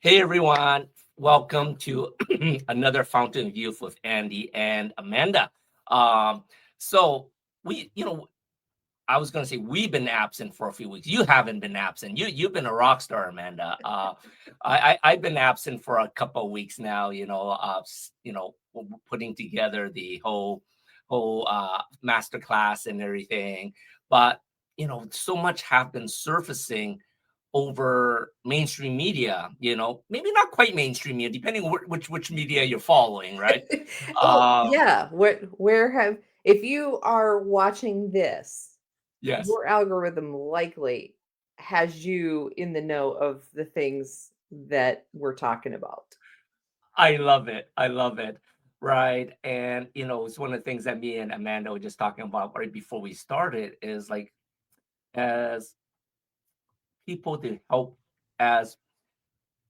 Hey everyone, welcome to another Fountain of Youth with Andy and Amanda. Um, so we, I was going to say we've been absent for a few weeks. You haven't been absent. You've been a rock star, Amanda. I've been absent for a couple of weeks now. Putting together the whole master class and everything. But so much have been surfacing over mainstream media. Maybe not quite mainstream media, depending which media you're following, right? Oh, Um, yeah. If you are watching this, yes. your algorithm likely has you in the know of the things that we're talking about. I love it. I love it. Right. And, it's one of the things that me and Amanda were just talking about right before we started is like, as people to help, as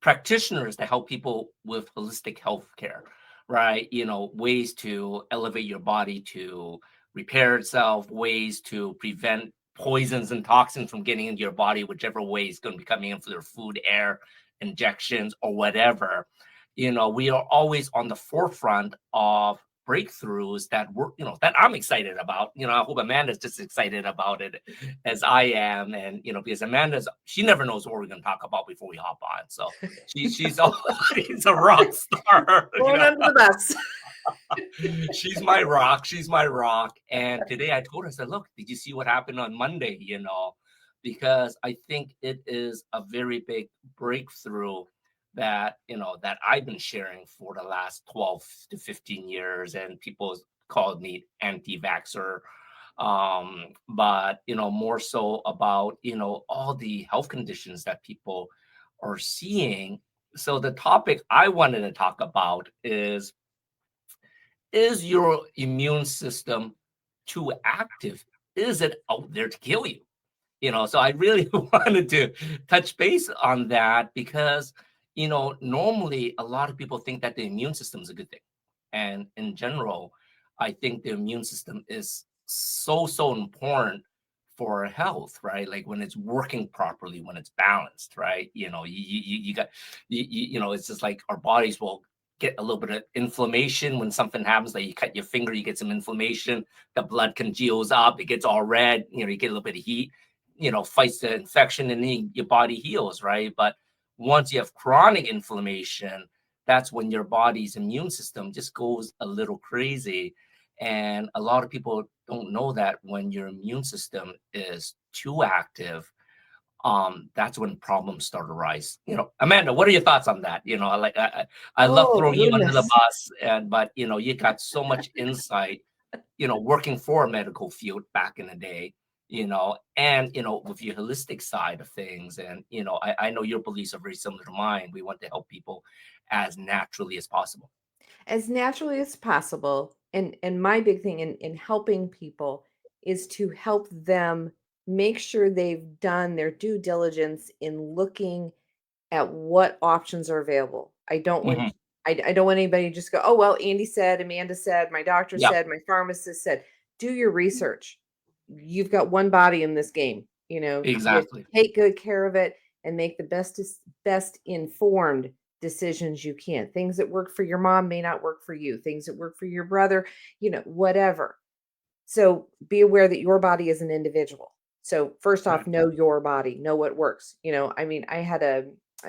practitioners to help people with holistic health care, right? Ways to elevate your body to repair itself, ways to prevent poisons and toxins from getting into your body, whichever way is going to be coming in through their food, air, injections, or whatever. We are always on the forefront of breakthroughs that I'm excited about. I hope Amanda's just excited about it as I am. And because she never knows what we're gonna talk about before we hop on. So she's always a rock star. Going under the bus. She's my rock. She's my rock. And today I told her, I said, look, did you see what happened on Monday? Because I think it is a very big breakthrough that I've been sharing for the last 12 to 15 years, and people called me anti-vaxxer. But more so about all the health conditions that people are seeing. So the topic I wanted to talk about is your immune system too active? Is it out there to kill you? So I really wanted to touch base on that because, normally a lot of people think that the immune system is a good thing. And in general, I think the immune system is so important for our health, right? Like when it's working properly, when it's balanced, right? You got, it's just like our bodies will get a little bit of inflammation when something happens, like you cut your finger, you get some inflammation, the blood congeals up, it gets all red, you get a little bit of heat, fights the infection, and then your body heals, right? But once you have chronic inflammation, that's when your body's immune system just goes a little crazy. And a lot of people don't know that when your immune system is too active, that's when problems start to rise. Amanda, what are your thoughts on that? I love Oh, throwing you under the goodness. bus, but you got so much insight, working for a medical field back in the day, and with your holistic side of things. And I know your beliefs are very similar to mine. We want to help people as naturally as possible. As naturally as possible. And my big thing in helping people is to help them make sure they've done their due diligence in looking at what options are available. I don't want Hmm. I don't want anybody to just go, oh well, Andy said, Amanda said, my doctor Yeah, said, my pharmacist said. Do your research. You've got one body in this game. You exactly. take good care of it and make the best informed decisions you can. Things that work for your mom may not work for you. Things that work for your brother, whatever. So be aware that your body is an individual. So first off, Right. know your body, know what works. I mean, I had a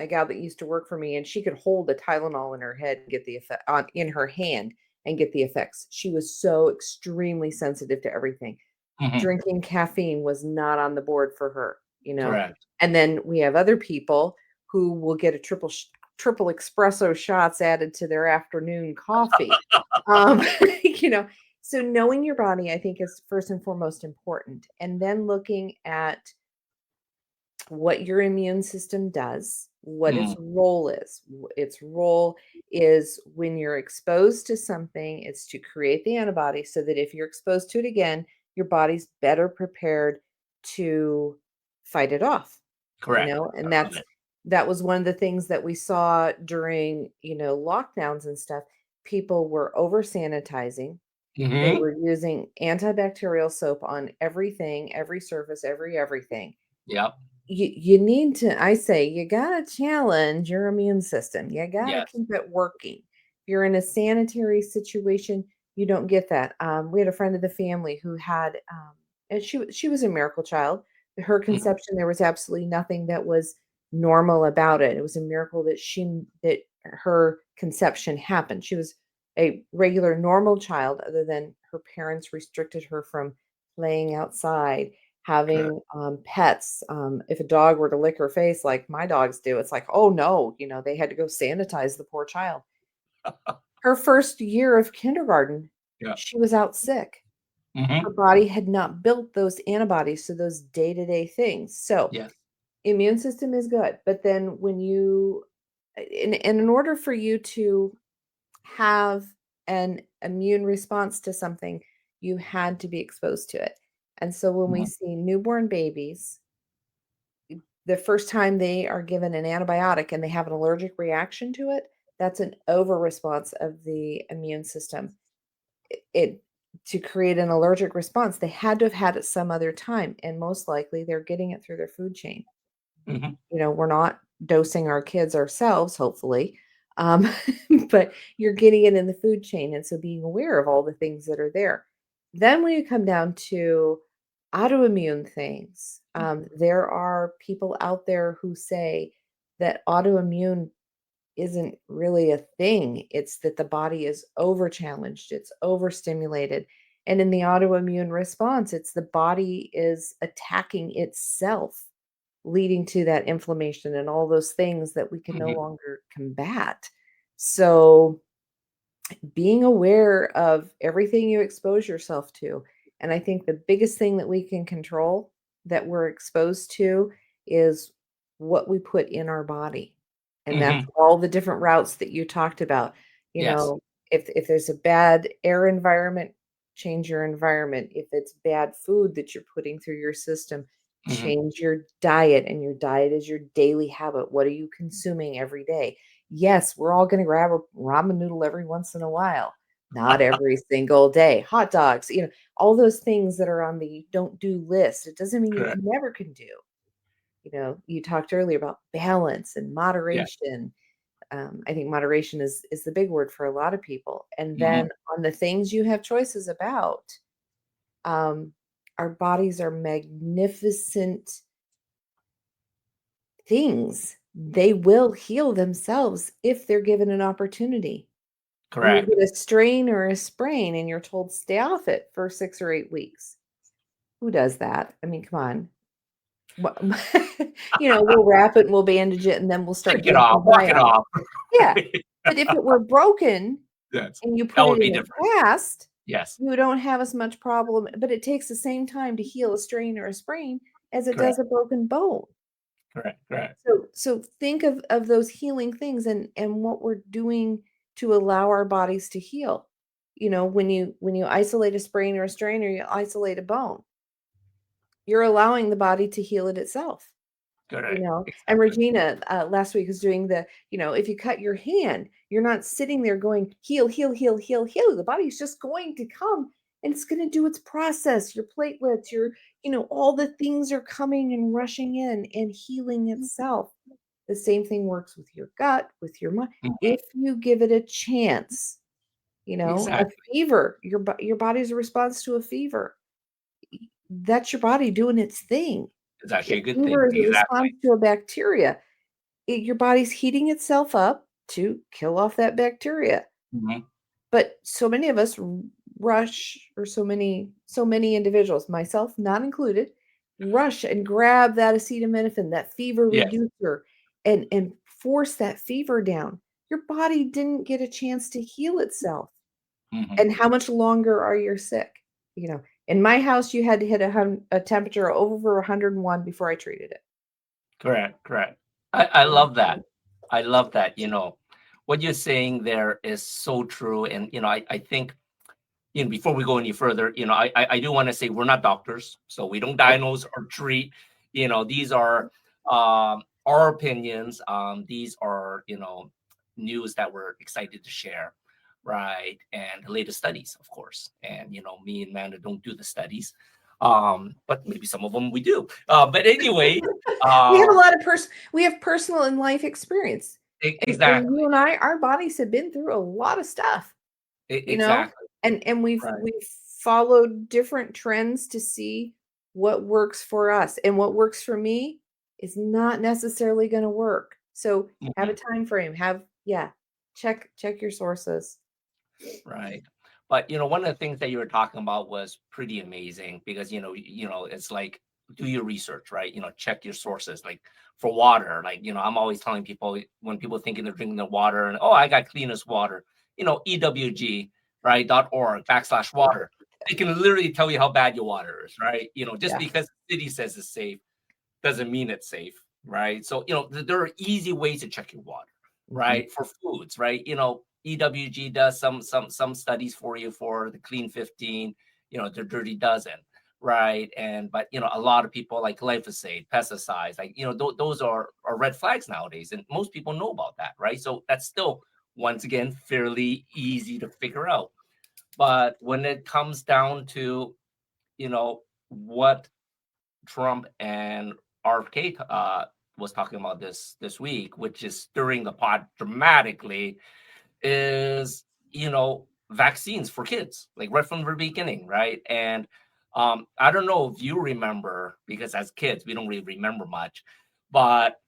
gal that used to work for me, and she could hold the Tylenol in her head and get the effect on in her hand and get the effects. She was so extremely sensitive to everything. Hmm. Drinking caffeine was not on the board for her. Correct. And then we have other people who will get a triple espresso shots added to their afternoon coffee. Um, you know, so knowing your body, I think, is first and foremost important. And then looking at what your immune system does, what its Mm, role is. Its role is when you're exposed to something, it's to create the antibody so that if you're exposed to it again, your body's better prepared to fight it off. correct. And I love that's it. that was one of the things that we saw during, lockdowns and stuff. People were over sanitizing. They Hmm. were using antibacterial soap on everything, every surface, everything. Yep. you need to, I say, you got to challenge your immune system. You got to Yes. keep it working. If you're in a sanitary situation, you don't get that. We had a friend of the family who had, and she was a miracle child. Her Mhm. conception, there was absolutely nothing that was normal about it. It was a miracle that her conception happened. She was a regular normal child, other than her parents restricted her from playing outside, Correct. having pets. If a dog were to lick her face like my dogs do, it's like, oh no, they had to go sanitize the poor child. Her first year of kindergarten, Yeah. she was out sick. Her Hmm. body had not built those antibodies to those day-to-day things. So Yes. immune system is good. But then when in order for you to have an immune response to something, you had to be exposed to it. And so when we Mhm. see newborn babies, the first time they are given an antibiotic and they have an allergic reaction to it, that's an over response of the immune system. It To create an allergic response, they had to have had it some other time, and most likely they're getting it through their food chain. Mhm. We're not dosing our kids ourselves, hopefully, um, but you're getting it in the food chain, and so being aware of all the things that are there. Then when you come down to autoimmune things, there are people out there who say that autoimmune isn't really a thing. It's that the body is over challenged, it's overstimulated. And in the autoimmune response, it's the body is attacking itself, leading to that inflammation and all those things that we can no Mhm. longer combat. So, being aware of everything you expose yourself to. And I think the biggest thing that we can control that we're exposed to is what we put in our body. And that's Mhm. all the different routes that you talked about. You Yes. know, if there's a bad air environment, change your environment. If it's bad food that you're putting through your system, Mhm. change your diet. And your diet is your daily habit. What are you consuming every day? Yes, we're all gonna grab a ramen noodle every once in a while, not every single day. Hot dogs, all those things that are on the don't do list. It doesn't mean you Correct. never can do. You talked earlier about balance and Yeah. moderation. I think moderation is the big word for a lot of people. And then Mhm. on the things you have choices about, um, our bodies are magnificent things. They will heal themselves if they're given an opportunity. You Correct. get a strain or a sprain and you're told stay off it for 6 or 8 weeks. Who does that? I mean, come on. What we'll wrap it and we'll bandage it and then we'll start Take it doing off. some Walk it biome. off. Yeah, but if it were broken Yes. and you That put would it be in a different. cast, Yes. you don't have as much problem, but it takes the same time to heal a strain or a sprain as it does Correct. a broken bone. Correct. Correct. So think of those healing things and what we're doing to allow our bodies to heal. When you isolate a sprain or a strain or you isolate a bone, you're allowing the body to heal it itself. Correct. And Exactly. Regina last week was doing if you cut your hand, you're not sitting there going heal, heal, heal, heal, heal. The body's just going to come and it's going to do its process. Your platelets, all the things are coming and rushing in and healing itself. The same thing works with your gut, with your mind. Mhm. If you give it a chance, a Exactly. fever, your body's a response to a fever. That's your body doing its thing. It's actually a good thing. Fever is a Exactly. response to a bacteria. Your body's heating itself up to kill off that bacteria. Mhm. But so many of us rush, or so many individuals, myself not included, rush and grab that acetaminophen, that fever Yes. reducer, and force that fever down. Your body didn't get a chance to heal itself. Mhm. And how much longer are you sick? In my house, you had to hit a temperature over 101 before I treated it. Correct. Correct. I And love that. I love that. What you're saying there is so true. And, I think, before we go any further, I do want to say we're not doctors, so we don't diagnose or treat. These are our opinions. These are, news that we're excited to share, right? And the latest studies, of course. And, me and Amanda don't do the studies. But maybe some of them we do. But anyway, We have a uh, lot of we have personal and life experience. And exactly, you and I, our bodies have been through a lot of stuff, you know, exactly, and right. we've followed different trends to see what works for us. And what works for me is not necessarily going to work. So have a Mhm. time frame, yeah, check your sources. Right. But one of the things that you were talking about was pretty amazing because it's like do your research, right? Check your sources. Like for water, like I'm always telling people when people thinking they're drinking the water and I got cleanest water, EWG, right, .org/water. They can literally tell you how bad your water is, right? Just Yeah. because the city says it's safe doesn't mean it's safe, right? So, there are easy ways to check your water, Mhm. right? For foods, right? EWG does some studies for you for the clean 15, the dirty dozen, right? And but a lot of people like glyphosate, pesticides, like those are red flags nowadays, and most people know about that, right? So that's still once again fairly easy to figure out. But when it comes down to what Trump and RFK was talking about this week, which is stirring the pot dramatically, is vaccines for kids, like right from the beginning, right? And I don't know if you remember because as kids we don't really remember much, but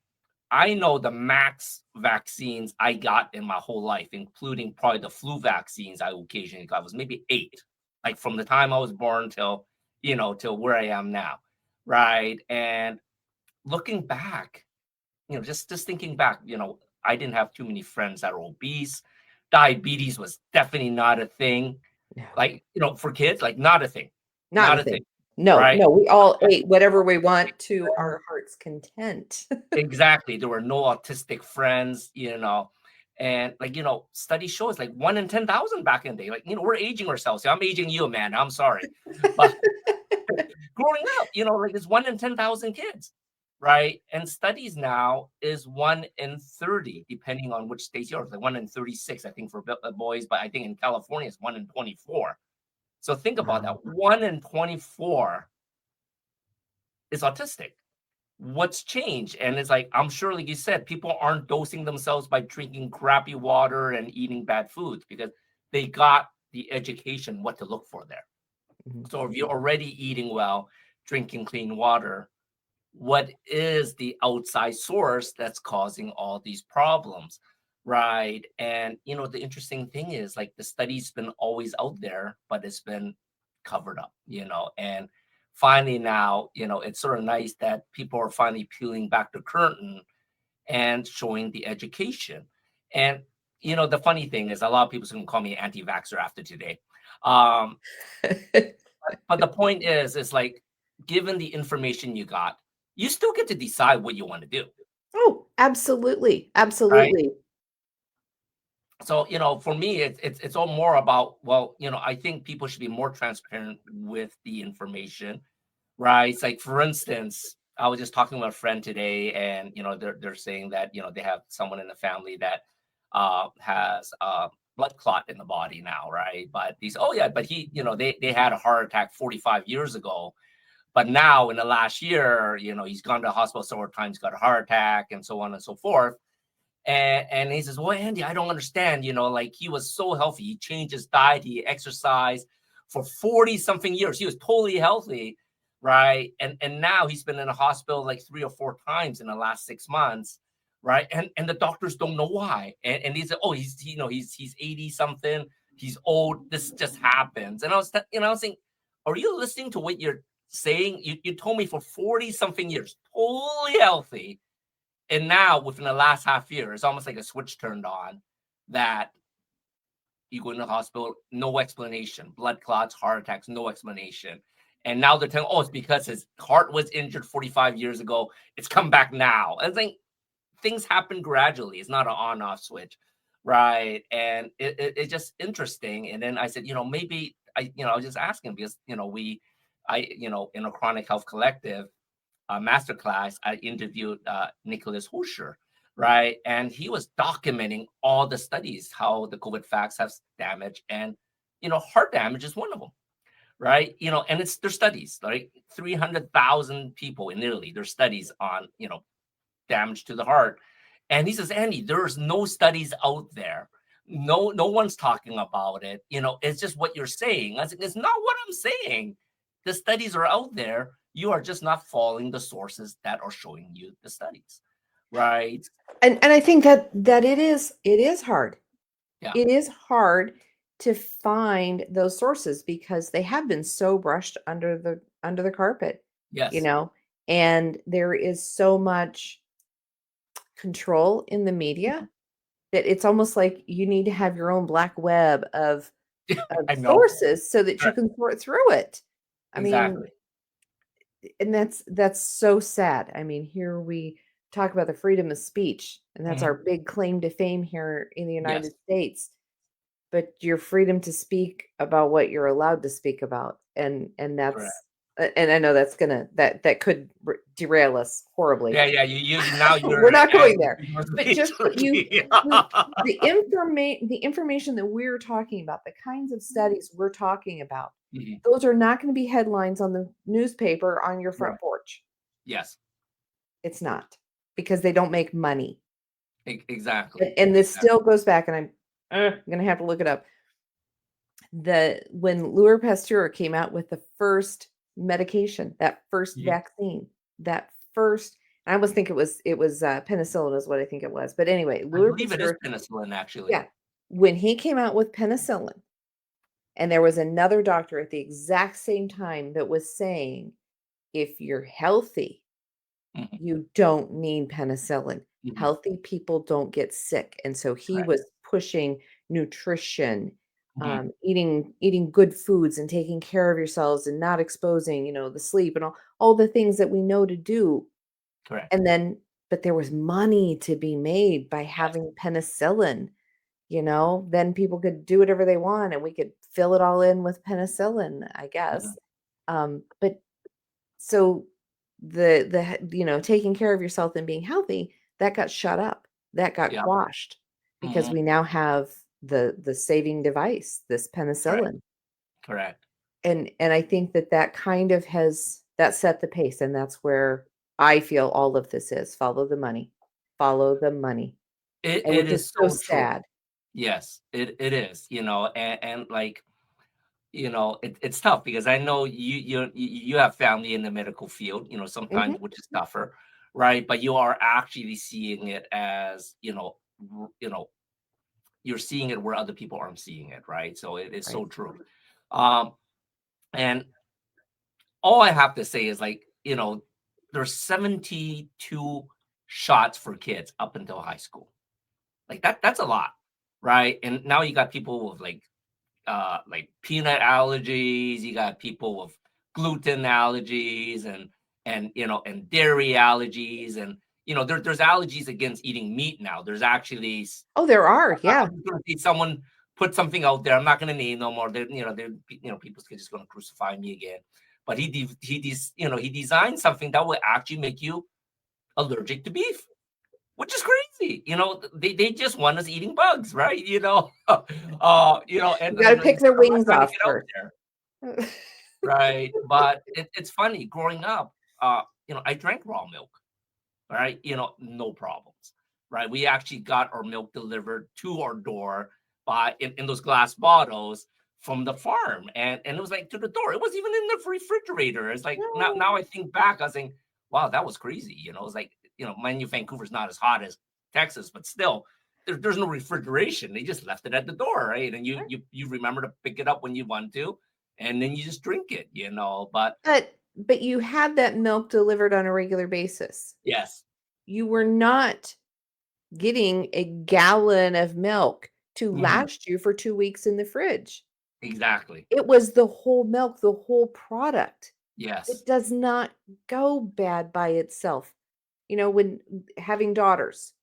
I know the max vaccines I got in my whole life, including probably the flu vaccines I occasionally got, was maybe 8, like from the time I was born till till where I am now, right? And looking back, just thinking back, I didn't have too many friends that were obese. Diabetes was definitely not a thing. No, Like, for kids, like not a thing. not Not a a thing. thing. No, Right. no, we all ate whatever we want to our heart's content. Exactly. There were no autistic friends, and like, study shows like 1 in 10,000 back in the day. Like, we're aging ourselves. I'm aging you, man. I'm sorry. But growing up, like it's 1 in 10,000 kids, right? And studies now is 1 in 30, depending on which states you're. Like 1 in 36, I think, for boys, but I think in California it's 1 in 24. So think about Wow. that. 1 in 24 is autistic. What's changed? And it's like I'm sure, like you said, people aren't dosing themselves by drinking crappy water and eating bad foods because they got the education what to look for there. Mhm. So if you're already eating well, drinking clean water, what is the outside source that's causing all these problems, right? And the interesting thing is like the study's been always out there, but it's been covered up, and finally now, it's sort of nice that people are finally peeling back the curtain and showing the education. And the funny thing is a lot of people's gonna call me anti-vaxxer after today. um but the point is like, given the information you got, you still get to decide what you want to do, Oh, absolutely. right? Absolutely. So, for me, it's all more about, well, I think people should be more transparent with the information, right? It's like, for instance, I was just talking with a friend today, and they're saying that they have someone in the family that has blood clot in the body now, right? But these, oh yeah, but he, they had a heart attack 45 years ago. But now in the last year, he's gone to the hospital several times, got a heart attack, and so on and so forth. And he says, well, Andy, I don't understand. Like he was so healthy. He changed his diet, he exercised for 40 something years. He was totally healthy, right? And now he's been in a hospital like 3 or 4 times in the last 6 months, right? And the doctors don't know why. And he said, oh, he's 80 something, he's old. This just happens. And I was saying, are you listening to what you're saying? You told me for 40 something years, totally healthy, and now within the last half year, it's almost like a switch turned on that you go in the hospital, no explanation, blood clots, heart attacks, no explanation. And now they're telling, oh, it's because his heart was injured 45 years ago. It's come back now. And I think things happen gradually. It's not an on-off switch, right? And it's just interesting. And then I said, maybe I was just asking because, in a chronic health collective, masterclass, I interviewed Nicholas Huscher, right? And he was documenting all the studies, how the COVID vax has damage, and heart damage is one of them, right? And it's their studies, right? 300,000 people in Italy, their studies on, damage to the heart. And he says, Andy, there's no studies out there. No one's talking about it. It's just what you're saying. I said, it's not what I'm saying. The studies are out there. You are just not following the sources that are showing you the studies. Right. And I think that it is hard. Yeah. It is hard to find those sources because they have been so brushed under the carpet, Yes. and there is so much control in the media that it's almost like you need to have your own black web of I know. sources so that you Correct. can sort through it. I mean, Exactly. and that's so sad. I mean, here we talk about the freedom of speech, and that's our Mhm. big claim to fame here in the Yes. United States. But your freedom to speak about what you're allowed to speak about, and Correct. and I know that's gonna that could derail us horribly. Yeah. Now We're you're not going adding there, to your but just speech. that the information that we're talking about, the kinds of studies we're talking about, Mhm. those are not going to be headlines on the newspaper on your front Right. porch. Yes. It's not, because they don't make money. Exactly. And this Exactly. still goes back, and I'm gonna have to look it up. When Louis Pasteur came out with the first medication, that first Mhm. vaccine, that first, I almost think it was penicillin is what I think it was. But anyway, I Louis believe it is Pasteur, penicillin, actually. yeah, when he came out with penicillin, and there was another doctor at the exact same time that was saying, if you're healthy, Mhm. you don't need penicillin. Mhm. Healthy people don't get sick. And so he Correct. was pushing nutrition, Mhm. eating good foods and taking care of yourselves and not exposing, the sleep and all the things that we know to do. Correct. And then, but there was money to be made by Yes. having penicillin, then people could do whatever they want and we could fill it all in with penicillin, I guess. Mhm. But so taking care of yourself and being healthy, that got shut up, that got Yeah. quashed, because Mhm. we now have the saving device, this Correct. penicillin. Correct. And I think that kind of has that set the pace, and that's where I feel all of this is follow the money, and It which is is so so true. sad. Yes, it is, and like, it's tough because I know you have family in the medical field, Mhm. sometimes, which is tougher, right? But you are actually seeing it as, you're seeing it where other people aren't seeing it, right? So it is Right. so true. Um, and all I have to say is, like, there's 72 shots for kids up until high school. Like, that's a lot, right? And now you got people with like peanut allergies, you got people with gluten allergies, and dairy allergies, and there's allergies against eating meat now. There's actually Oh, there are, yeah. I'm just gonna see someone put something out there. I'm not gonna name them, or people's just gonna crucify me again. But he designed something that will actually make you allergic to beef, which is crazy. They just want us eating bugs, right? And You gotta pick their I'm not wings trying to off get out first. there, right? But it's funny growing up. I drank raw milk, right? No problems, right? We actually got our milk delivered to our door by in those glass bottles from the farm, and it was like to the door. It was even in the refrigerator. It's like now I think back, I was saying, wow, that was crazy. It's like, mind you, Vancouver's not as hot as Texas, but still. There's no refrigeration. They just left it at the door, right? And you remember to pick it up when you want to, and then you just drink it, But But you had that milk delivered on a regular basis. yes. You were not getting a gallon of milk to Mhm. last you for 2 weeks in the fridge. Exactly. It was the whole milk, the whole product. Yes. It does not go bad by itself. When having daughters,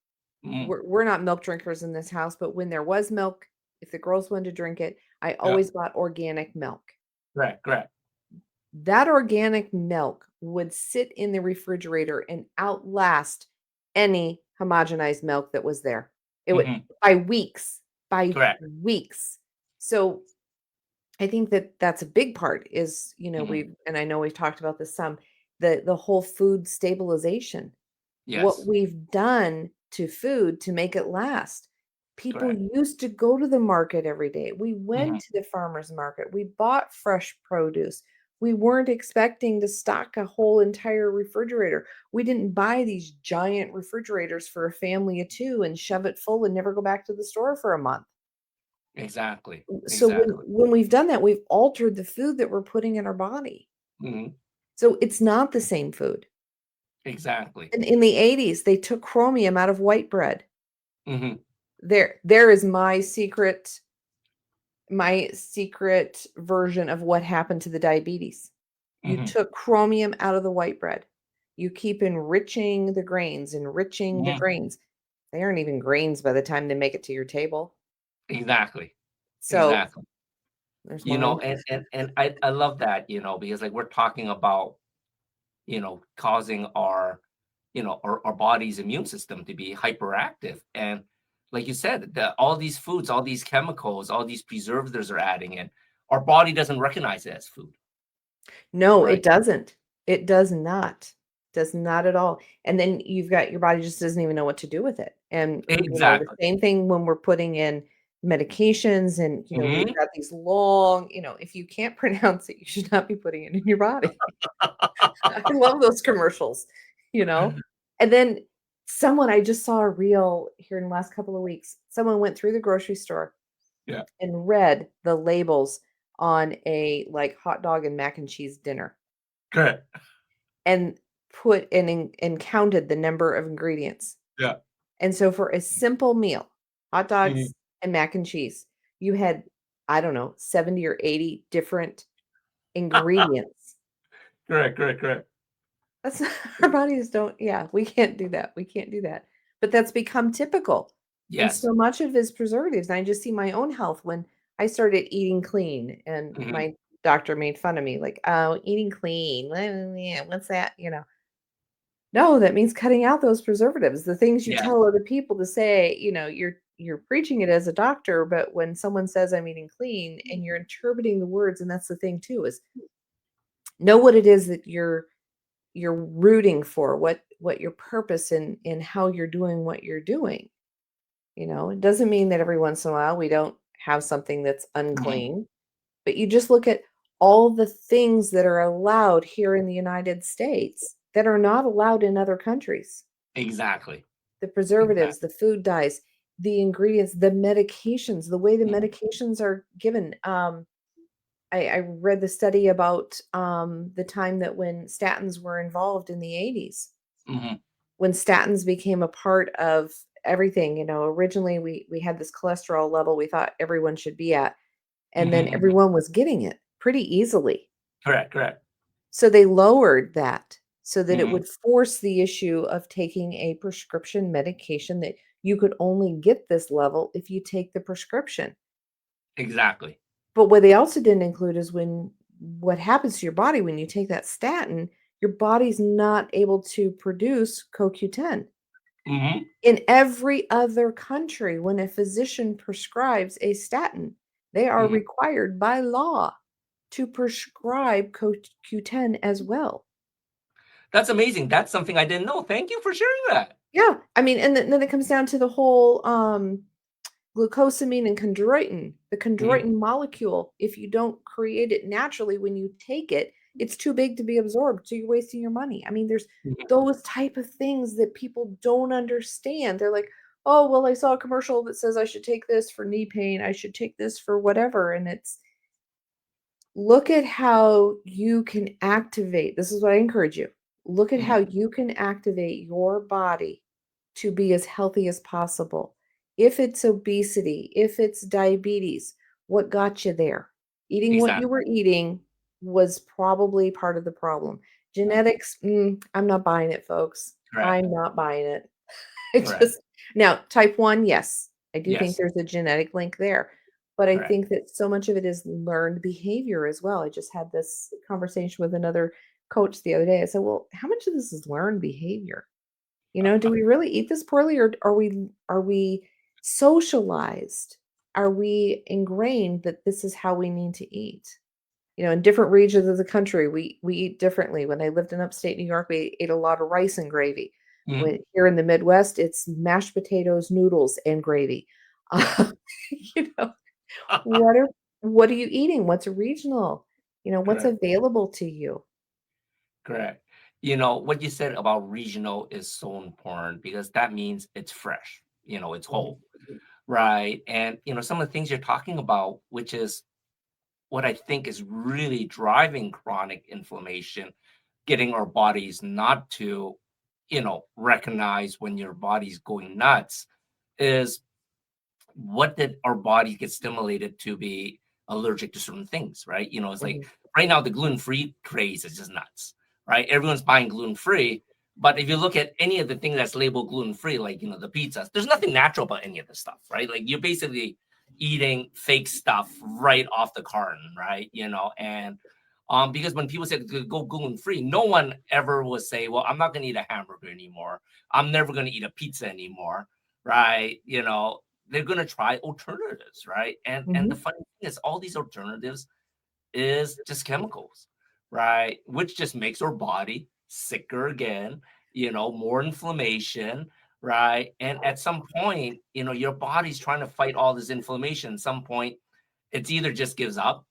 Mhm. we're not milk drinkers in this house, but when there was milk, if the girls wanted to drink it, I Yeah. always bought organic milk. Correct, correct. That organic milk would sit in the refrigerator and outlast any homogenized milk that was there. It would Mhm. by weeks, by Correct. weeks. So I think that that's a big part is, Mhm. and I know we've talked about this some, the whole food stabilization. What Yes, we've done to food to make it last. People correct. used to go to the market every day. We went Mhm. to the farmer's market. We bought fresh produce. We weren't expecting to stock a whole entire refrigerator. We didn't buy these giant refrigerators for a family of two and shove it full and never go back to the store for a month. Exactly, So when exactly. when we've done that, we've altered the food that we're putting in our body. Mhm. So it's not the same food. Exactly. And in the 80s, they took chromium out of white bread. Mhm. There is my secret version of what happened to the diabetes. You Mhm. took chromium out of the white bread. You keep enriching the grains, enriching the Mhm. grains. They aren't even grains by the time they make it to your table. Exactly, So exactly. there's You more know, info. and I love that, because like we're talking about, causing our, our body's immune system to be hyperactive. And like you said, all these foods, all these chemicals, all these preservatives are adding in. Our body doesn't recognize it as food, No, it right? doesn't. It does not. Does not at all. And then you've got your body just doesn't even know what to do with it. And, the Exactly. same thing when we're putting in medications and, we've Mhm. got these long, if you can't pronounce it, you should not be putting it in your body. I love those commercials, you know? And then I just saw a reel here in the last couple of weeks. Someone went through the grocery store Yeah. and read the labels on a like hot dog and mac and cheese dinner Correct. and and counted the number of ingredients. Yeah. And so for a simple meal, hot dogs Mhm. and mac and cheese, you had, I don't know, 70 or 80 different ingredients. Correct, correct, correct. That's our bodies don't, yeah, we can't do that. We can't do that. But that's become typical. And Yes. so much of it is preservatives. And I just see my own health when I started eating clean and Mhm. my doctor made fun of me, like, oh, eating clean. Yeah, what's that? No, that means cutting out those preservatives, the things you Yes. tell other people to say, you're preaching it as a doctor, but when someone says I'm eating clean and you're interpreting the words, and that's the thing too, is know what it is that you're rooting for, what your purpose in how you're doing what you're doing. It doesn't mean that every once in a while we don't have something that's Mhm. unclean, but you just look at all the things that are allowed here in the United States that are not allowed in other countries. Exactly. The preservatives, Exactly. the food dyes, the ingredients, the medications, the way the Mhm. medications are given. I read the study about the time that when statins were involved in the 80s, Mhm. when statins became a part of everything. Originally we had this cholesterol level we thought everyone should be at, and Mhm, then mhm. everyone was getting it pretty easily. Correct, correct. So they lowered that so that it Mhm. would force the issue of taking a prescription medication that you could only get this level if you take the prescription. Exactly. But what they also didn't include is what happens to your body when you take that statin, your body's not able to produce CoQ10. Mhm. In every other country, when a physician prescribes a statin, they are Mhm. required by law to prescribe CoQ10 as well. That's amazing. That's something I didn't know. Thank you for sharing that. Yeah, I mean, and then it comes down to the whole, glucosamine and chondroitin. The Mhm. chondroitin molecule, if you don't create it naturally when you take it, it's too big to be absorbed, so you're wasting your money. I mean, there's Mhm. those type of things that people don't understand. They're like, "Oh, well, I saw a commercial that says I should take this for knee pain, I should take this for whatever," and it's look at how you can activate this is what I encourage you. Look at how Mhm. you can activate your body to be as healthy as possible. If it's obesity, if it's diabetes, what got you there? Eating what you Exactly. were eating was probably part of the problem. Yeah. Genetics, I'm not buying it, folks. Correct. I'm not buying it. I Correct. just now type 1, yes. I do think Yes. there's a genetic link there, but I Correct. think that so much of it is learned behavior as well. I just had this conversation with another coach the other day. I said, "Well, how much of this is learned behavior? Do we really eat this poorly or are we socialized are we ingrained that this is how we need to eat? In different regions of the country, we eat differently. When I lived in upstate New York, we ate a lot of rice and gravy. Mhm. When here in the Midwest, it's mashed potatoes, noodles, and gravy. Uh, you know, what are what are you eating? What's regional? What's Correct. available to you? Correct. What you said about regional is so important because that means it's fresh, it's Mhm. whole, right? And, some of the things you're talking about, which is what I think is really driving chronic inflammation, getting our bodies not to, recognize when your body's going nuts, is what did our body get stimulated to be allergic to certain things, right? It's like Mhm. right now the gluten-free craze is just nuts, right? Everyone's buying gluten-free, but if you look at any of the things that's labeled gluten-free, like the pizzas, there's nothing natural about any of this stuff, right? Like you're basically eating fake stuff right off the carton, right? And because when people say go gluten-free, no one ever will say, well, I'm not going to eat a hamburger anymore. I'm never going to eat a pizza anymore, right? They're going to try alternatives, right? And the Mhm. funny thing is all these alternatives is just chemicals, right? Which just makes our body sicker again, more inflammation, right? And at some point, your body's trying to fight all this inflammation. At some point it's either just gives up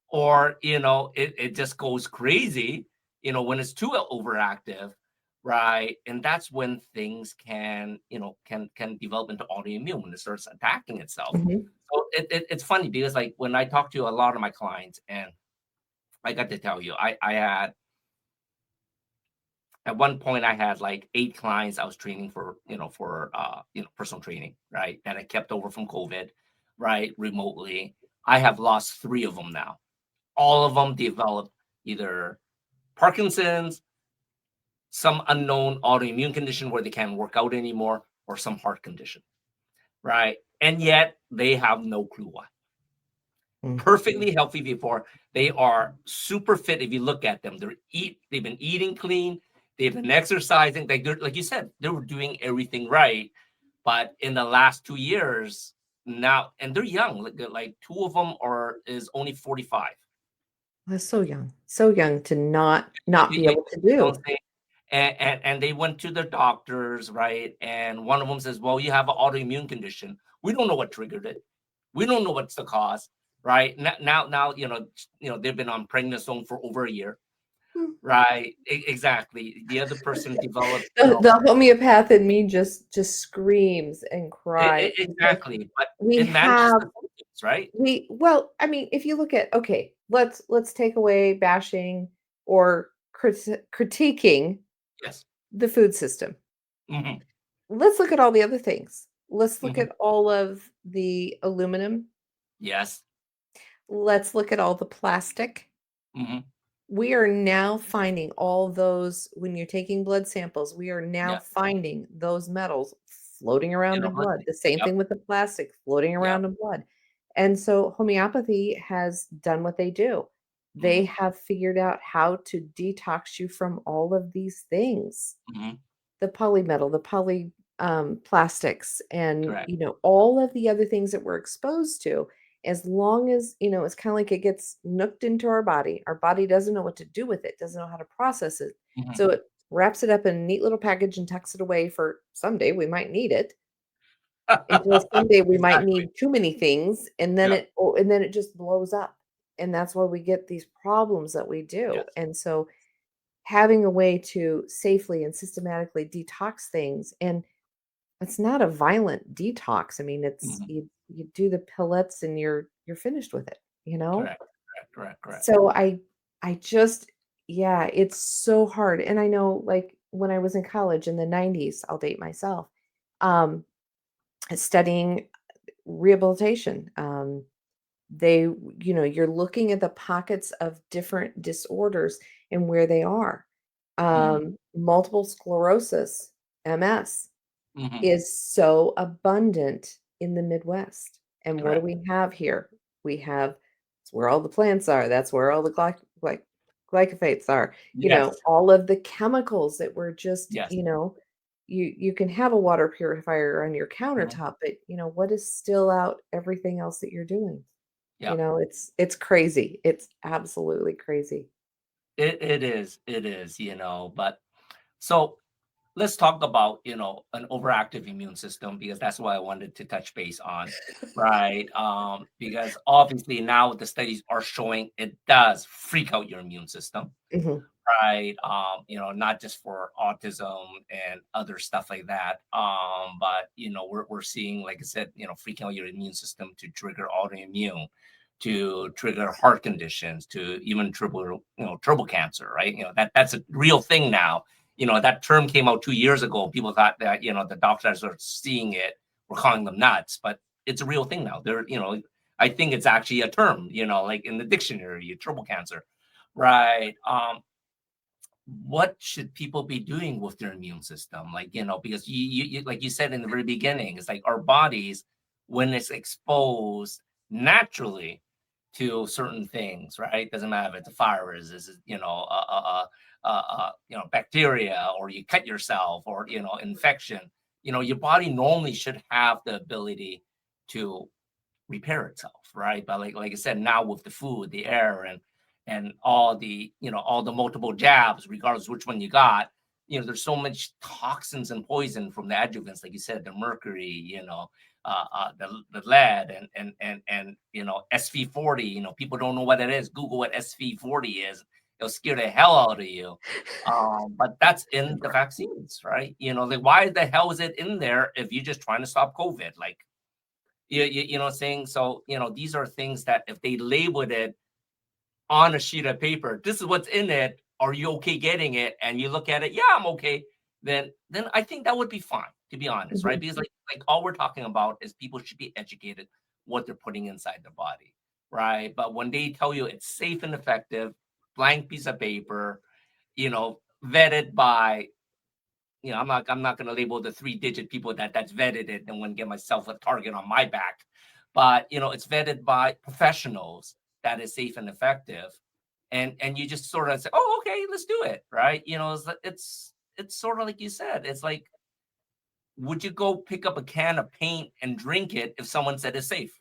or it just goes crazy when it's too overactive, right? And that's when things can develop into autoimmune when it starts attacking itself. Mhm. So it's funny because like when I talk to a lot of my clients, and I got to tell you, I had at one point I had like 8 clients I was training for, personal training, right? That I kept over from COVID, right? Remotely. I have lost 3 of them now. All of them developed either Parkinson's, some unknown autoimmune condition where they can't work out anymore, or some heart condition, right? And yet they have no clue why. Mm. Perfectly healthy before. They are super fit. If you look at them, they've been eating clean, they've been exercising. Like you said, they were doing everything right. But in the last 2 years now, and they're young, like 2 of them is only 45. That's so young to not be You able to know what do. I'm saying? And they went to their doctors, right? And one of them says, "Well, you have an autoimmune condition. We don't know what triggered it. We don't know what's the cause, right?" Now, they've been on prednisone for over a year, Mm. right? Exactly. The other person developed, The homeopath in me just screams and cries because exactly. But we it manages have the symptoms, right? well, I mean, if you look at okay, let's take away bashing or critiquing Yes. the food system. Hmm. Let's look at all the other things. Let's look Hmm. at all of the aluminum. Yes. Let's look at all the plastic. Hmm. We are now finding all those when you're taking blood samples, we are now Yeah. finding those metals floating In around our in blood. bloodstream. The same Yep. thing with the plastic floating Yep. around in blood. And so homeopathy has done what they do. They Hmm. have figured out how to detox you from all of these things. Hmm. The polymetal, the poly plastics, and Correct. all of the other things that we're exposed to. As long as it's kind of like it gets nooked into our body doesn't know what to do with it, doesn't know how to process it. Hmm. So it wraps it up in a neat little package and tucks it away for someday we might need it until someday we might Exactly. need too many things, and then Yep. it just blows up. And that's why we get these problems that we do. Yes. And so having a way to safely and systematically detox things, and it's not a violent detox. I mean, it's Mhm. you do the pellets and you're finished with it, you know? Correct, correct, correct, correct. So I just yeah, it's so hard. And I know like when I was in college in the 90s, I'll date myself, um, studying rehabilitation. They, you're looking at the pockets of different disorders and where they are. Mhm, Multiple sclerosis, MS, mhm, is so abundant in the Midwest. And what do correct. we have here? We have it's where all the plants are. That's where all the glycophates are. Yes, All of the chemicals that we're just, yes, you can have a water purifier on your Mhm. countertop, but what is still out everything else that you're doing? Yeah. It's crazy. It's absolutely crazy. It is, but so let's talk about, an overactive immune system because that's what I wanted to touch base on, right? Because obviously now the studies are showing it does freak out your immune system, Mhm. right? Not just for autism and other stuff like that. But we're seeing, like I said, freaking out your immune system to trigger autoimmune, to trigger heart conditions, to even triple cancer, right? That's a real thing now. That term came out 2 years ago. People thought that, the doctors are seeing it, we're calling them nuts, but it's a real thing now. I think it's actually a term, like in the dictionary, triple cancer, right? What should people be doing with their immune system? Like, because like you said in the very beginning, it's like our bodies, when it's exposed naturally to certain things, right? Doesn't matter if it's a virus, is it, bacteria, or you cut yourself, or, infection, your body normally should have the ability to repair itself, right? But like I said, now with the food, the air, and all the multiple jabs, regardless which one you got, there's so much toxins and poison from the adjuvants, like you said, the mercury, the lead, and SV40. People don't know what it is. Google what SV40 is. It'll scare the hell out of you. But that's in the vaccines, right? Like, why the hell is it in there if you're just trying to stop COVID? Like, you know what I'm saying? So, these are things that if they labeled it on a sheet of paper, this is what's in it. Are you okay getting it? And you look at it, yeah, I'm okay. Then I think that would be fine, to be honest, right? Mhm. Because like all we're talking about is people should be educated what they're putting inside their body, right? But when they tell you it's safe and effective, blank piece of paper, vetted by, I'm not going to label the 3-digit people that's vetted it and want to get myself a target on my back. But it's vetted by professionals that is safe and effective. And you just sort of say, oh, okay, let's do it, right? It's sort of like you said. It's like, would you go pick up a can of paint and drink it if someone said it's safe?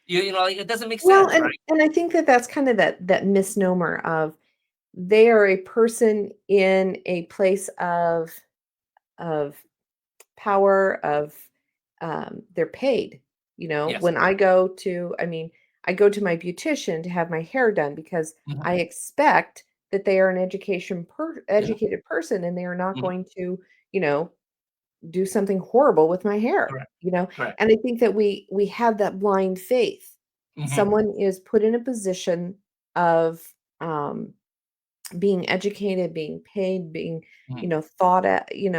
Like, it doesn't make Well, sense, and right? and I think that that's kind of that misnomer of they are a person in a place of power of they're paid. Yes. When I go to, I mean, I go to my beautician to have my hair done because Mhm. I expect that they are an Yeah. educated person and they are not Mhm. going to, you know, do something horrible with my hair, Correct. you know? Correct. And I think that we have that blind faith. Hmm. Someone is put in a position of um being educated, being paid, being, Hmm. thought at, you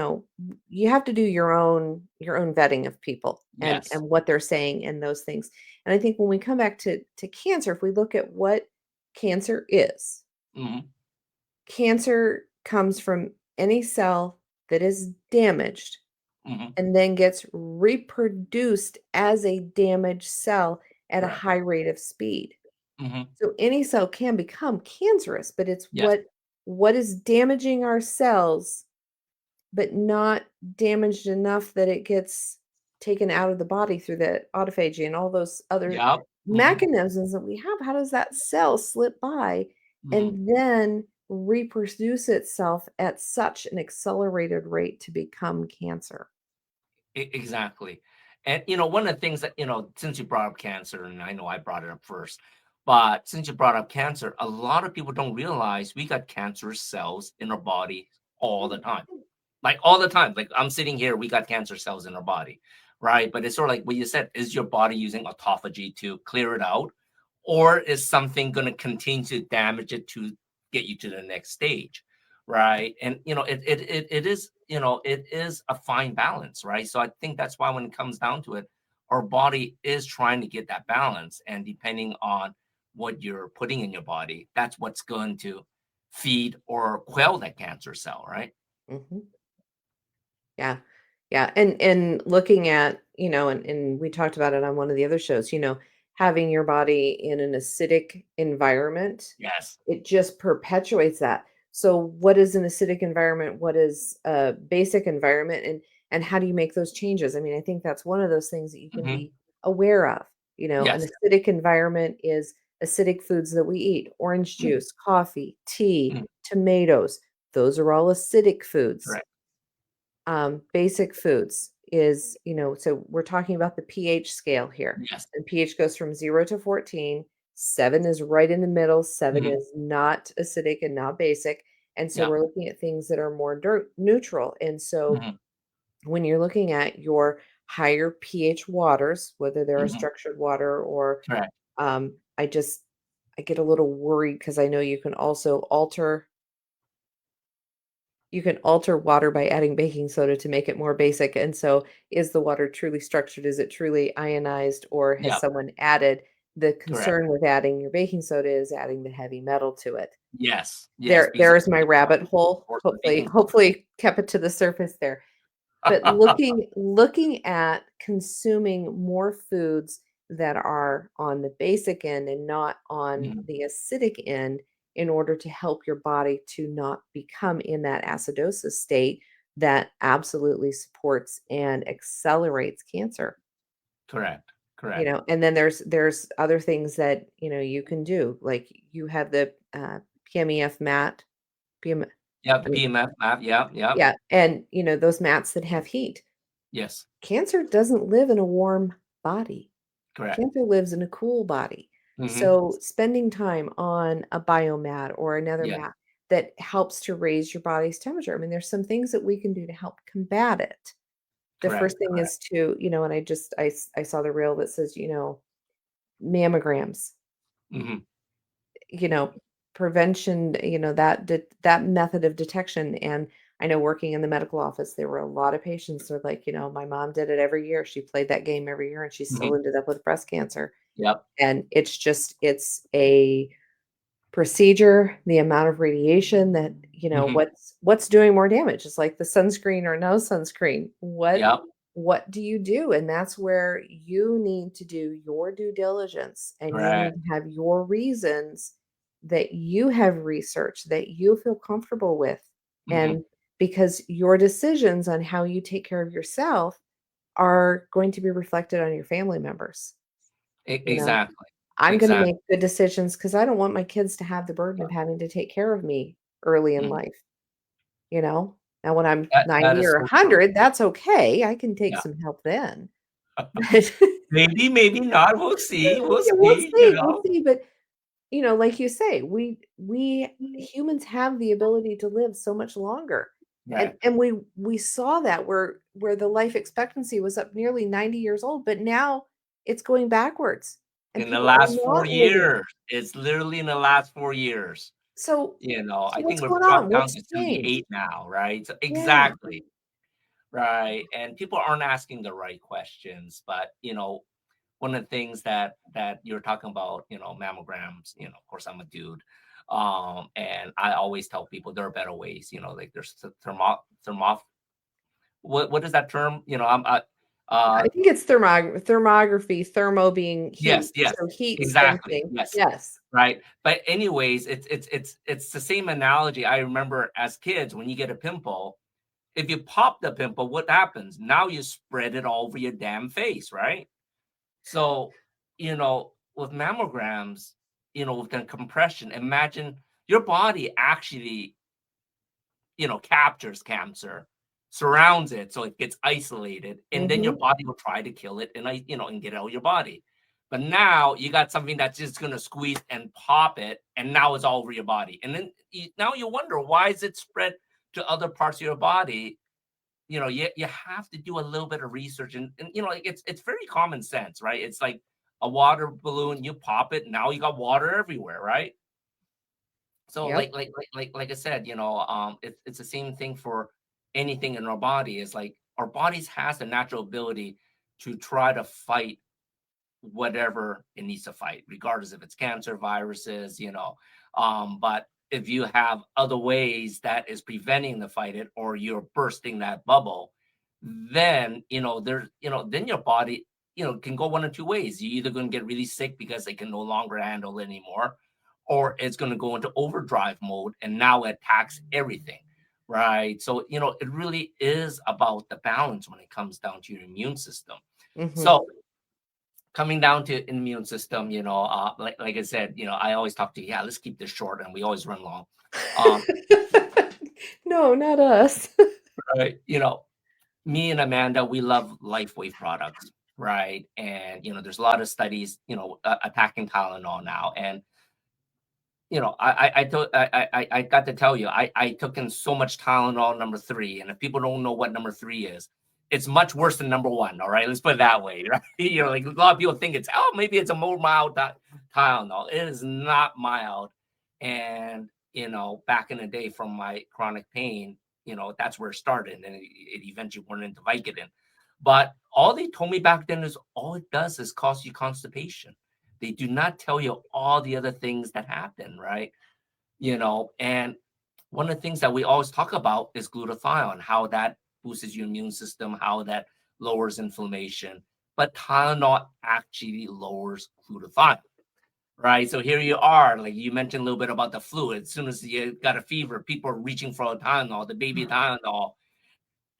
have to do your own vetting of people and Yes. what they're saying and those things. And I think when we come back to cancer, if we look at what cancer is, Hmm. cancer comes from any cell that is damaged Hmm. and then gets reproduced as a damaged cell at a Correct. high rate of speed. Hmm. So any cell can become cancerous, but it's Yes. what is damaging our cells, but not damaged enough that it gets taken out of the body through the autophagy and all those other Yep. Mhm, mechanisms that we have. How does that cell slip by mhm. and then reproduce itself at such an accelerated rate to become cancer? Exactly. And one of the things that, since you brought up cancer, and I know I brought it up first, but since you brought up cancer, a lot of people don't realize we got cancerous cells in our body all the time. Like all the time. Like, I'm sitting here, we got cancer cells in our body, right? But it's sort of like what you said, is your body using autophagy to clear it out? Or is something going to continue to damage it to get you to the next stage? Right. And it is a fine balance, right? So I think that's why when it comes down to it, our body is trying to get that balance. And depending on what you're putting in your body, that's what's going to feed or quell that cancer cell, right? Mhm. Yeah. Yeah, and looking at, and we talked about it on one of the other shows, having your body in an acidic environment, Yes. it just perpetuates that. So what is an acidic environment? What is a basic environment? And how do you make those changes? I mean, I think that's one of those things that you can Hmm. be aware of. You know, an Yes. acidic environment is acidic foods that we eat, orange Mhm. juice, coffee, tea, Mhm. tomatoes. Those are all acidic foods. Correct. Basic foods is, so we're talking about the pH scale here. Yes. And pH goes from 0 to 14. 7 is right in the middle. 7 Hmm. is not acidic and not basic. And so Yeah. we're looking at things that are more neutral. And so Hmm. when you're looking at your higher pH waters, whether they're a Hmm. structured water or Correct. um, I just I get a little worried because I know you can alter water by adding baking soda to make it more basic, and so is the water truly structured? Is it truly ionized, or has Yep. someone added the Correct. concern with adding your baking soda is adding the heavy metal to it. Yes. Yes. There Because there's my rabbit of hole. course, the Hopefully baking hopefully kept it to the surface there. But soda. looking at consuming more foods that are on the basic end and not on Mhm. the acidic end in order to help your body to not become in that acidosis state that absolutely supports and accelerates cancer. Correct. Correct. And then there's other things that, you can do. Like you have the PMEF mat, PM, Yep. I The mean, PMF map. Yep. Yep. yeah, and those mats that have heat. Yes. Cancer doesn't live in a warm body. Correct. Cancer lives in a cool body. Hmm. So spending time on a biomat or another Yes. mat that helps to raise your body's temperature. I mean, there's some things that we can do to help combat it. The first Correct. thing Correct. is to, and I saw the reel that says, mammograms, Hmm. you know, prevention, that method of detection. And I know working in the medical office, there were a lot of patients who are like, my mom did it every year. She played that game every year and she Hmm. still ended up with breast cancer. Yep. And it's a procedure, the amount of radiation that, Hmm. what's doing more damage. It's like the sunscreen or no sunscreen. Yep. What do you do? And that's where you need to do your due diligence and you need Correct. to have your reasons that you have researched that you feel comfortable with. Hmm. And because your decisions on how you take care of yourself are going to be reflected on your family members. You know, Exactly. I'm gonna Exactly. make good decisions because I don't want my kids to have the burden of having to take care of me early in Mhm. life, you know? Now when I'm That 90 is or so true. 100, that's okay, I can take Yeah. some help then. But Maybe, maybe not. We'll see. We'll yeah, see. You we'll know. see, but, like you say, we humans have the ability to live so much longer, and Right. we saw that where the life expectancy was up nearly 90 years old, but now it's going backwards, and In the people are last four not living. years, it's literally in the last 4 years. So I think what's we've going on? dropped down What's to changed? 78 now, right? So Yeah. exactly. Right. And people aren't asking the right questions. But, one of the things that you're talking about, mammograms, of course I'm a dude. And I always tell people there are better ways, like there's what is that term? I think it's thermography, thermo being Yes, heat, yes, so heat exactly. sensing. Yes. Yes. Right. But anyways, it's the same analogy. I remember as kids when you get a pimple, if you pop the pimple, what happens? Now you spread it all over your damn face, right? So, with mammograms, with the compression, imagine your body actually, captures cancer, surrounds it so it gets isolated, and then your Mhm. body will try to kill it and and get it out of your body. But now you got something that's just gonna squeeze and pop it, and now it's all over your body. And then now you wonder why is it spread to other parts of your body. You have to do a little bit of research, and like it's very common sense, right? It's like a water balloon, you pop it, now you got water everywhere, right? So Yep. like I said, it's the same thing for anything in our body. Is like our bodies has the natural ability to try to fight whatever it needs to fight, regardless if it's cancer, viruses, but if you have other ways that is preventing the fight it, or you're bursting that bubble, then then your body can go one of two ways. You're either going to get really sick because they can no longer handle it anymore, or it's going to go into overdrive mode and now it attacks everything, right? So, it really is about the balance when it comes down to your immune system. Mhm. So, coming down to immune system, like I said, I always talk to you, yeah, let's keep this short and we always run long. Um, No, not us. right, me and Amanda, we love LifeWave products, right? And there's a lot of studies, attacking Tylenol now, and I got to tell you, I took in so much Tylenol number 3, and if people don't know what number 3 is, it's much worse than number 1. All right, let's put it that way, right? Like a lot of people think it's maybe it's a more mild Tylenol. It is not mild, and back in the day from my chronic pain, that's where it started, and it eventually went into Vicodin. But all they told me back then is all it does is cause you constipation. They do not tell you all the other things that happen, right? And one of the things that we always talk about is glutathione, how that boosts your immune system, how that lowers inflammation. But Tylenol actually lowers glutathione, right? So here you are, like you mentioned a little bit about the flu. As soon as you got a fever, people are reaching for a Tylenol, the baby Tylenol,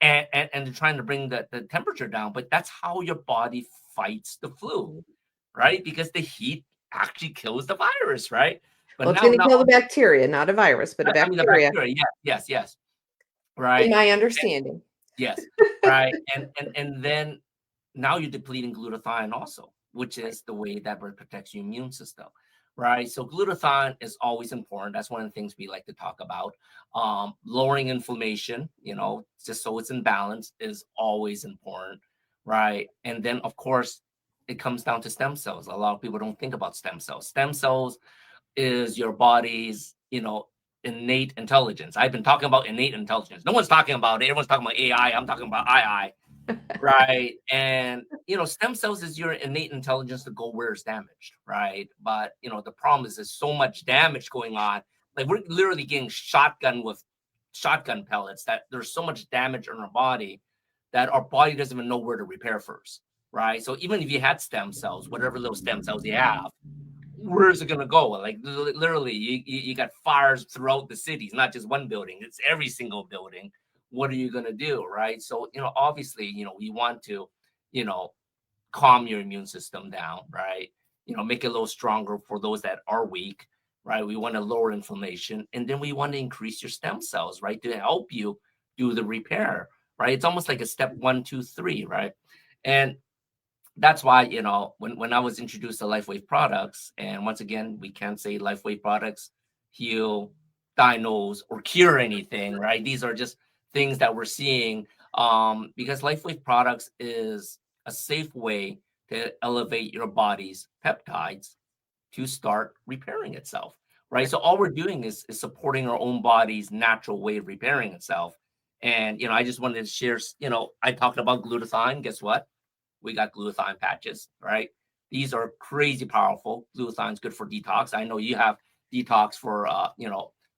and they're trying to bring the temperature down. But that's how your body fights the flu, right? Because the heat actually kills the virus, right? But Well, it's now, gonna kill the bacteria, not a virus, but a I mean the bacteria, bacteria, yes, in right, my understanding. yes, right, and then now you're depleting glutathione also, which Right. is the way that it protects your immune system, right? So glutathione is always important. That's one of the things we like to talk about. Lowering inflammation, just so it's in balance, is always important, right? And then of course it comes down to stem cells. A lot of people don't think about stem cells. Stem cells is your body's, innate intelligence. I've been talking about innate intelligence. No one's talking about it. Everyone's talking about AI. I'm talking about II, right? And stem cells is your innate intelligence to go where it's damaged, right? But the problem is there's so much damage going on. Like we're literally getting shotgun with shotgun pellets that there's so much damage in our body that our body doesn't even know where to repair first, right? So even if you had stem cells, whatever little stem cells you have, where is it going to go? Like literally, you got fires throughout the cities, not just one building. It's every single building. What are you going to do, right? So obviously, we want to, you know, calm your immune system down, right? Make it a little stronger for those that are weak, right? We want to lower inflammation, and then we want to increase your stem cells, right, to help you do the repair, right? It's almost like a step 1, 2, 3, right? And that's why when I was introduced to LifeWave products, and once again, we can't say LifeWave products heal, diagnose, or cure anything, right? These are just things that we're seeing, because LifeWave products is a safe way to elevate your body's peptides to start repairing itself, right? So all we're doing is supporting our own body's natural way of repairing itself. And I just wanted to share, I talked about glutathione. Guess what? We got glutathione patches, right? These are crazy powerful. Glutathione's good for detox. I know you have detox for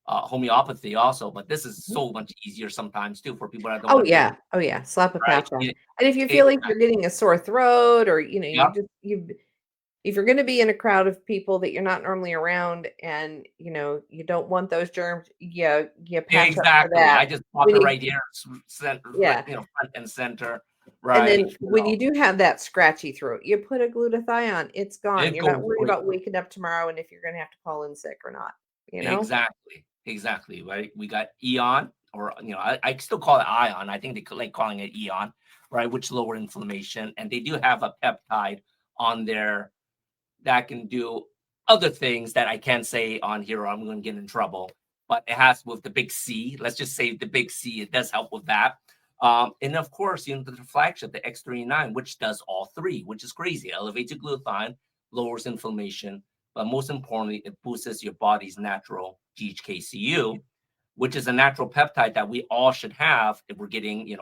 homeopathy also, but this is Mhm. so much easier sometimes too for people that don't Oh, want to take yeah. it, Oh, yeah. Slap a right? patch on. And if you feel like you're Exactly. getting a sore throat or, you Yep. just you if you're gonna be in a crowd of people that you're not normally around and, you don't want those germs, you patch up for Exactly. that. I just pop When it you right here, right, Yeah. front and center, And right? then when you do have that scratchy throat, you put a glutathione, it's gone. It You're not goes worried away. about waking up tomorrow and if you're gonna have to call in sick or not, you know? Exactly, right? We got Eon, or I still call it Ion. I think they like calling it Eon, right? Which lower inflammation, and they do have a peptide on there that can do other things that I can't say on here, or I'm going to get in trouble. But it has with the big C. Let's just say the big C. It does help with that. And of course, the flagship, the X39, which does all three, which is crazy. It elevates your glutathione, lowers inflammation, but most importantly, it boosts your body's natural GHKCU, which is a natural peptide that we all should have if we're getting,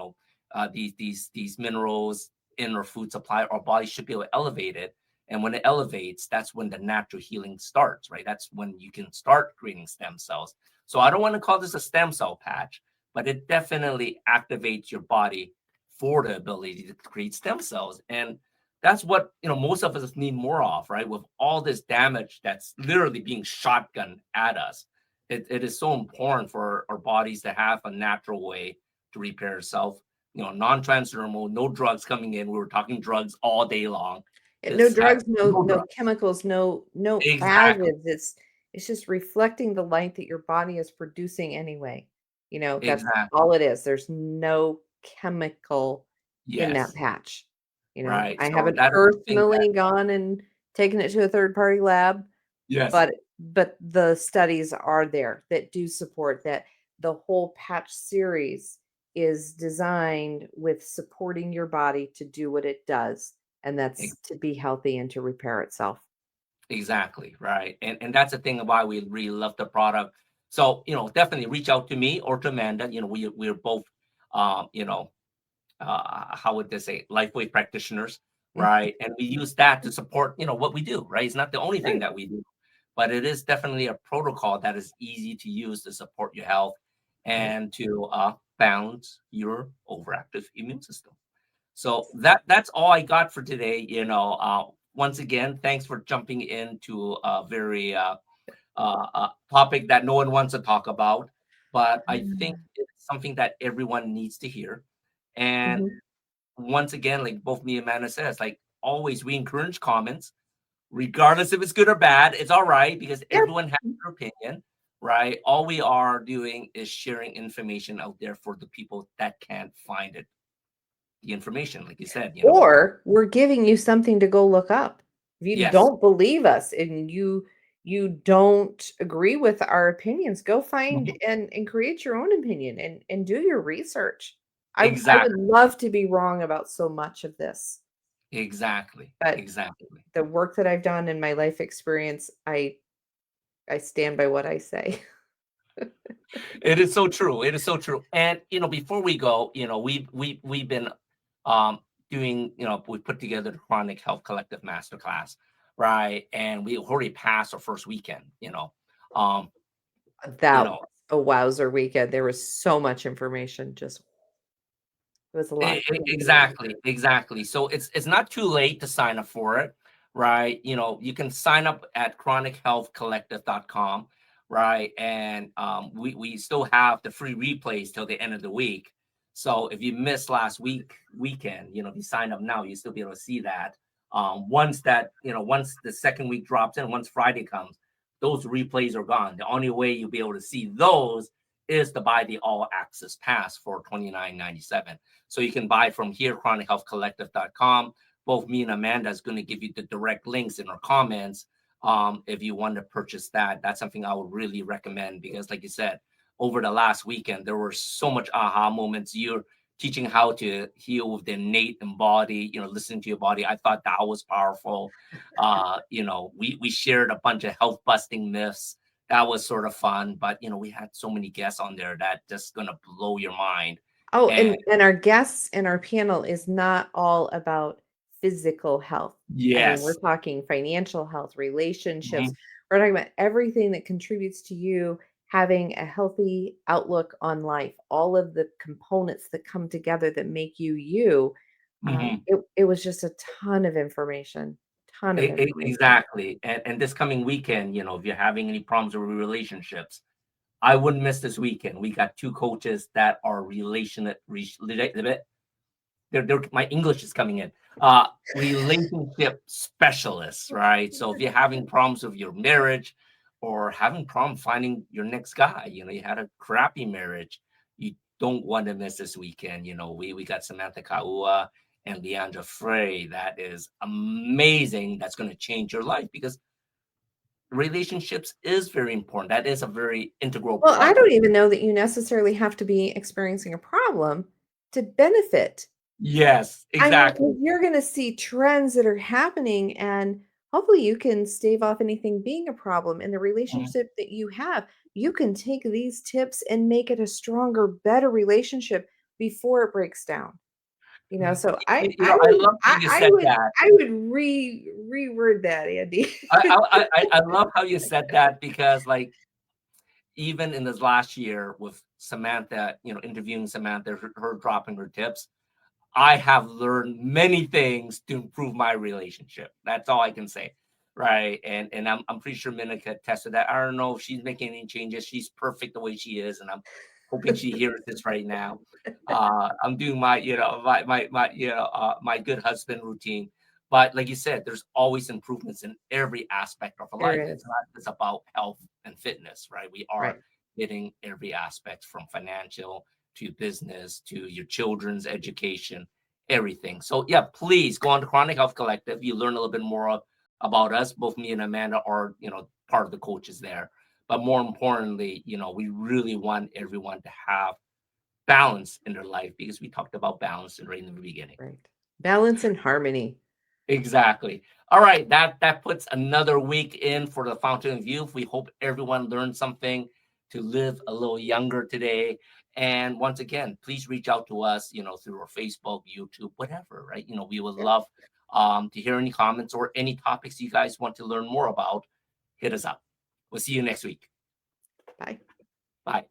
these minerals in our food supply. Our body should be able to elevate it, and when it elevates, that's when the natural healing starts, right? That's when you can start creating stem cells. So I don't want to call this a stem cell patch, but it definitely activates your body for the ability to create stem cells. And that's what, most of us need more of, right? With all this damage that's literally being shotgun at us, it is so important for our bodies to have a natural way to repair itself. Non-transdermal, no drugs coming in. We were talking drugs all day long. No This has drugs, no no no drugs. chemicals, no Exactly. additives. It's just reflecting the light that your body is producing anyway. That's Exactly. all it is. There's no chemical in that Yes. patch. Right. I So haven't that is something that, personally gone and taken it to a third party lab, yes, but the studies are there that do support that the whole patch series is designed with supporting your body to do what it does, and that's to be healthy and to repair itself. exactly. Right. And that's the thing why we really love the product. So, definitely reach out to me or to Amanda. We're both, um, you know, how would they say, LifeWave practitioners, Mhm. right? And we use that to support, what we do, right? It's not the only thing Right. that we do, but it is definitely a protocol that is easy to use to support your health Right. and to balance your overactive immune system. So that's all I got for today. Once again, thanks for jumping into a very topic that no one wants to talk about, but I think Mm. it's something that everyone needs to hear. And Mhm. once again, like both me and Amanda says, like always, we encourage comments, regardless if it's good or bad. It's all right because Yep. everyone has their opinion, right? All we are doing is sharing information out there for the people that can't find it. The information, like you said. Or we're giving you something to go look up. If you Yes. don't believe us and you don't agree with our opinions, go find Mhm. and create your own opinion and do your research. I would Exactly. love to be wrong about so much of this, Exactly. but Exactly. the work that I've done in my life experience, I stand by what I say. It is so true. It is so true. And before we go, we've been um doing, we put together the Chronic Health Collective Masterclass, right? And we already passed our first weekend. Um, you That was know, a wowzer weekend. There was so much information. Just it was a lot. exactly, exactly. So it's not too late to sign up for it, right? You can sign up at chronichealthcollective.com, right? And we still have the free replays till the end of the week. So if you missed last weekend, if you sign up now, you still be able to see that. Once the second week drops in, once Friday comes, those replays are gone. The only way you'll be able to see those is to buy the all access pass for $29.97. So you can buy from here, chronichealthcollective.com. Both me and Amanda is going to give you the direct links in our comments. If you want to purchase that, that's something I would really recommend because, like you said, over the last weekend, there were so much aha moments. You're teaching how to heal with the innate embody, listening to your body. I thought that was powerful. We shared a bunch of health busting myths. That was sort of fun, but we had so many guests on there that just gonna blow your mind. Oh, And and our guests and our panel is not all about physical health. I mean, we're yes. talking financial health, relationships. Mhm, We're talking about everything that contributes to you having a healthy outlook on life, all of the components that come together that make you you. mhm. It was just a ton of information, ton of information. Exactly. And this coming weekend, if you're having any problems with relationships, I wouldn't miss this weekend. We got two coaches that are they're my English is coming in. Relationship specialists, right? So if you're having problems with your marriage or having problem finding your next guy, you had a crappy marriage, you don't want to miss this weekend. We got Samantha Kaua and Leandra Frey. That is amazing. That's going to change your life because relationships is very important. That is a very integral Well, I part of don't even know that you necessarily have to be experiencing a problem to benefit. yes, I mean, exactly. 'cause you're gonna see trends that are happening, and hopefully you can stave off anything being a problem in the Mhm. relationship that you have. You can take these tips and make it a stronger, better relationship before it breaks down. So I love how you said that. I would reword that, Andy. I love how you said that because like even in this last year with Samantha, interviewing Samantha, her dropping her tips, I have learned many things to improve my relationship. That's all I can say. Right. And I'm pretty sure Mina could attest to that. I don't know if she's making any changes. She's perfect the way she is. And I'm hoping she hears this right now. I'm doing my, my good husband routine. But like you said, there's always improvements in every aspect of our There life. It's is. not just about health and fitness, right? We are Right. hitting every aspect from financial to business to your children's education, everything. So yeah, please go on to Chronic Health Collective. You learn a little bit more about us. Both me and Amanda are, part of the coaches there. But more importantly, we really want everyone to have balance in their life because we talked about balance right in the beginning. Right. Balance and harmony. Exactly. All right, that puts another week in for the Fountain of Youth. We hope everyone learned something to live a little younger today. And once again, please reach out to us, through our Facebook, YouTube, whatever, right? We would Yeah. love to hear any comments or any topics you guys want to learn more about. Hit us up. We'll see you next week. Bye. Bye.